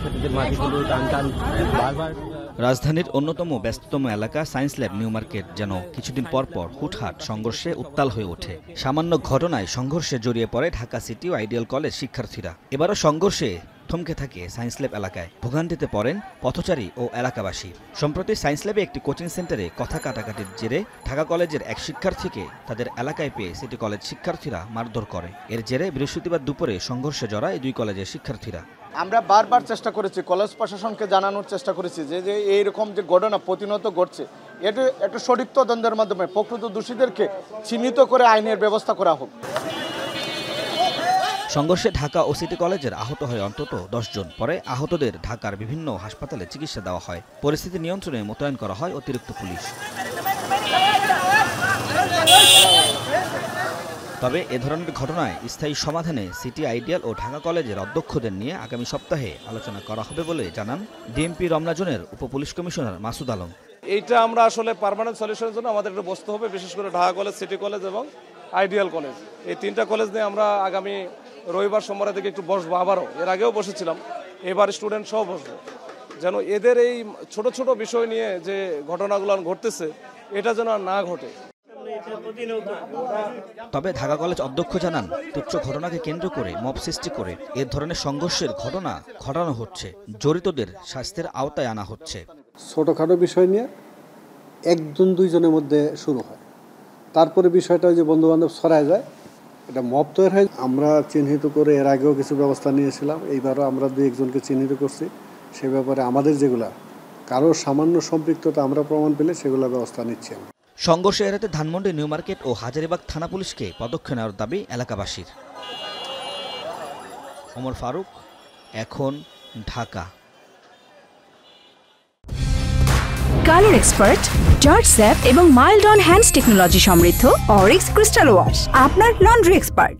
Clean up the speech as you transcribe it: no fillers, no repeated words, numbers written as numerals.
শিক্ষার্থীদের মাঝে কিন্তু টান বারবার। রাজধানীর অন্যতম ব্যস্ততম এলাকা সায়েন্স ল্যাব নিউ মার্কেট যেন কিছুদিন পর পর হুটহাট সংঘর্ষে উত্তাল হয়ে ওঠে। সামান্য ঘটনায় সংঘর্ষে জড়িয়ে পড়ে ঢাকা সিটি ও আইডিয়াল কলেজ শিক্ষার্থীরা। এবারও সংঘর্ষে থমকে থাকে সায়েন্স ল্যাব এলাকায়। ভোগান্তিতে পড়েন পথচারী ও এলাকাবাসী। সম্প্রতি সায়েন্স ল্যাবে একটি কোচিং সেন্টারে কথা কাটাকাটির জেরে ঢাকা কলেজের এক শিক্ষার্থীকে তাদের এলাকায় পেয়ে সিটি কলেজ শিক্ষার্থীরা মারধর করে। এর জেরে বৃহস্পতিবার দুপুরে সংঘর্ষে জড়ায় দুই কলেজের শিক্ষার্থীরা। আমরা বারবার চেষ্টা করেছি, কলেজ প্রশাসনকে জানানোর চেষ্টা করেছি যে এইরকম যে ঘটনা প্রতিনিয়ত ঘটছে, এটা একটা সঠিক তদন্তের মাধ্যমে প্রকৃত দোষীদেরকে চিহ্নিত করে আইনের ব্যবস্থা করা হোক। সংঘর্ষে ঢাকা ও সিটি কলেজের আহত হয় অন্তত 10 জন। পরে আহতদের ঢাকার বিভিন্ন হাসপাতালে চিকিৎসা দেওয়া হয়। পরিস্থিতি নিয়ন্ত্রণে মোতায়েন করা হয় অতিরিক্ত পুলিশ। তবে এ ধরনের ঘটনায় স্থায়ী সমাধানে সিটি আইডিয়াল ও ঢাকা কলেজের অধ্যক্ষদের নিয়ে আগামী সপ্তাহে আলোচনা করা হবে বলে জানান ডিএমপি রমনা জোনের উপপুলিশ কমিশনার মাসুদ আলম। এইটা আমরা আসলে পার্মানেন্ট সলিউশনের জন্য আমাদের একটু বসতে হবে, বিশেষ করে ঢাকা কলেজ, সিটি কলেজ এবং আইডিয়াল কলেজ। এই তিনটা কলেজ নিয়ে আমরা আগামী রবিবার সোমবার থেকে একটু বসবো। আবারও এর আগেও বসেছিলাম, এবার স্টুডেন্ট সহ বসবো, যেন এদের এই ছোট ছোট বিষয় নিয়ে যে ঘটনাগুলো ঘটতেছে এটা যেন না ঘটে। তবে ঢাকা কলেজ অধ্যক্ষ জানান, তুচ্ছ ঘটনাকে কেন্দ্র করে মব সৃষ্টি করে এ ধরনের সংঘর্ষের ঘটনা ঘটানো হচ্ছে, জড়িতদের শাস্তির আওতায় আনা হচ্ছে। ছোটখাটো বিষয় নিয়ে একজন দুইজনের মধ্যে শুরু হয়, তারপরে বিষয়টা যে বন্ধু বান্ধব ছড়ায় যায়, এটা মব তৈরি হয়। আমরা চিহ্নিত করে এর আগেও কিছু ব্যবস্থা নিয়েছিলাম, এইবারও আমরা দুই একজনকে চিহ্নিত করছি। সে ব্যাপারে আমাদের যেগুলা কারো সামান্য সম্পৃক্ততা আমরা প্রমাণ পেলে সেগুলো ব্যবস্থা নিচ্ছি। সংঘর্ষ এড়াতে ধানমন্ডি নিউ মার্কেট ও হাজারীবাগ থানা পুলিশকে পদক্ষেপ নেওয়ার দাবি এলাকাবাসীর। ওমর ফারুক, এখন, Dhaka. Colour expert, George sap এবং মাইল্ড অন হ্যান্ডস টেকনোলজি সমৃদ্ধ অরিক্স ক্রিস্টাল ওয়াশ আপনার লন্ড্রি এক্সপার্ট।